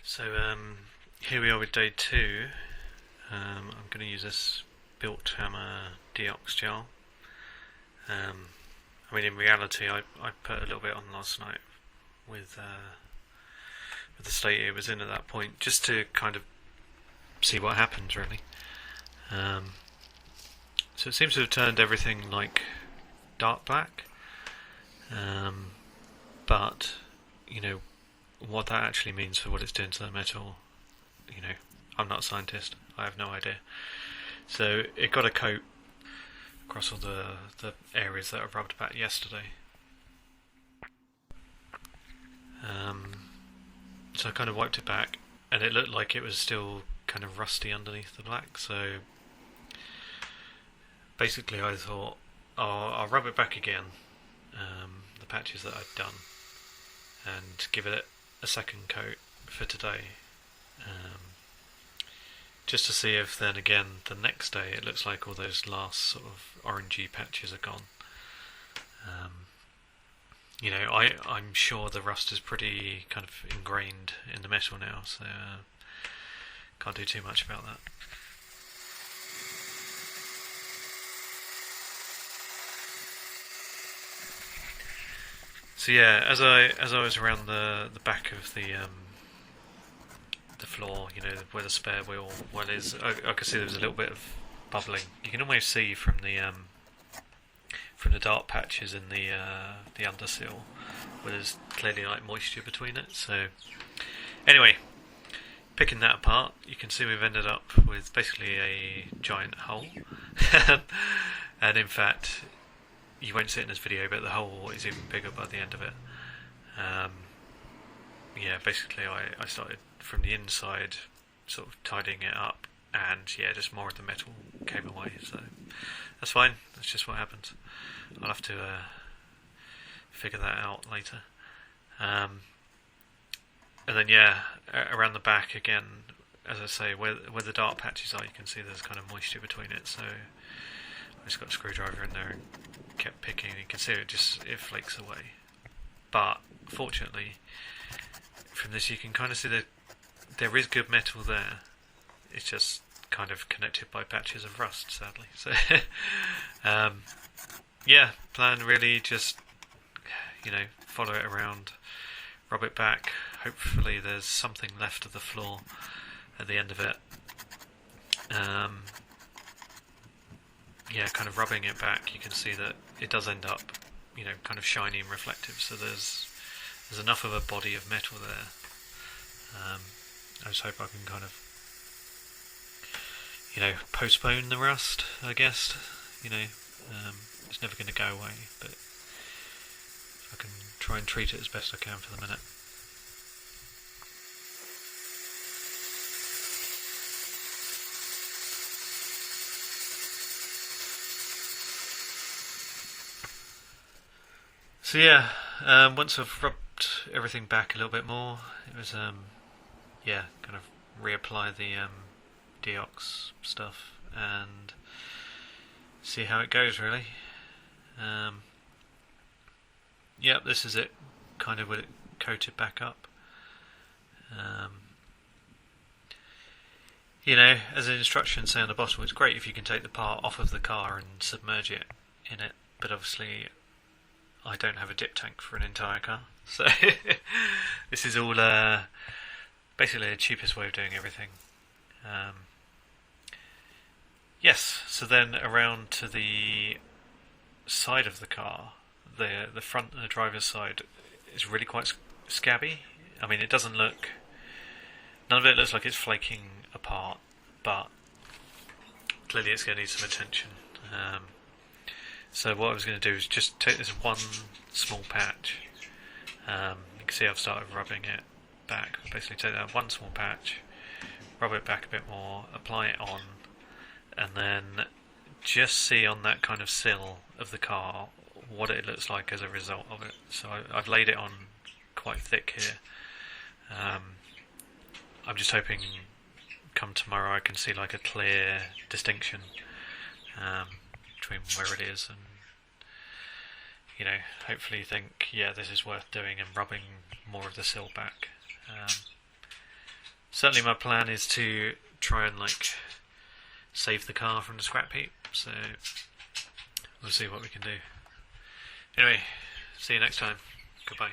So here we are with day two. I'm going to use this Built Hammer deox gel. I mean, in reality, I put a little bit on last night with the state it was in at that point, just to kind of see what happens, really. So it seems to have turned everything like dark black, but you know what that actually means for what it's doing to the metal. I'm not a scientist. I have no idea. So it got a coat across all the areas that I rubbed back yesterday. So I kind of wiped it back, and it looked like it was still kind of rusty underneath the black. So basically, I thought, I'll rub it back again, the patches that I'd done, and give it a second coat for today. Just to see if then again the next day it looks like all those last sort of orangey patches are gone. I'm sure the rust is pretty kind of ingrained in the metal now, so can't do too much about that. So yeah, as I was around the back of the floor, where the spare wheel well is, I could see there was a little bit of bubbling. You can almost see from the dark patches in the undersill where there's clearly like moisture between it. So anyway, picking that apart, you can see we've ended up with basically a giant hole. And in fact, you won't see it in this video, but the hole is even bigger by the end of it. Basically I started from the inside, sort of tidying it up, and just more of the metal came away, so that's fine, that's just what happens. I'll have to figure that out later. And then around the back again, as I say, where the dark patches are, you can see there's kind of moisture between it, so I just got a screwdriver in there and kept picking, and you can see it flakes away. But fortunately, from this you can kind of see that there is good metal there. It's just kind of connected by patches of rust, sadly. So plan really just follow it around, rub it back. Hopefully there's something left of the floor at the end of it. Kind of rubbing it back, you can see that it does end up kind of shiny and reflective, so there's enough of a body of metal there. I just hope I can kind of postpone the rust, I guess. It's never going to go away, but I can try and treat it as best I can for the minute. So once I've rubbed everything back a little bit more, it was kind of reapply the deox stuff and see how it goes, really. This is it, kind of with it coated back up. As an instruction say on the bottom, it's great if you can take the part off of the car and submerge it in it, but obviously I don't have a dip tank for an entire car, so this is all basically the cheapest way of doing everything. So then around to the side of the car, the front and the driver's side is really quite scabby. I mean, none of it looks like it's flaking apart, but clearly it's going to need some attention. So what I was going to do is just take this one small patch. You can see I've started rubbing it back. Basically take that one small patch, rub it back a bit more, apply it on, and then just see on that kind of sill of the car what it looks like as a result of it. So I've laid it on quite thick here. I'm just hoping come tomorrow I can see like a clear distinction between where it is, and hopefully think this is worth doing and rubbing more of the sill back. certainly my plan is to try and like save the car from the scrap heap. So we'll see what we can do. Anyway, see you next time. Goodbye.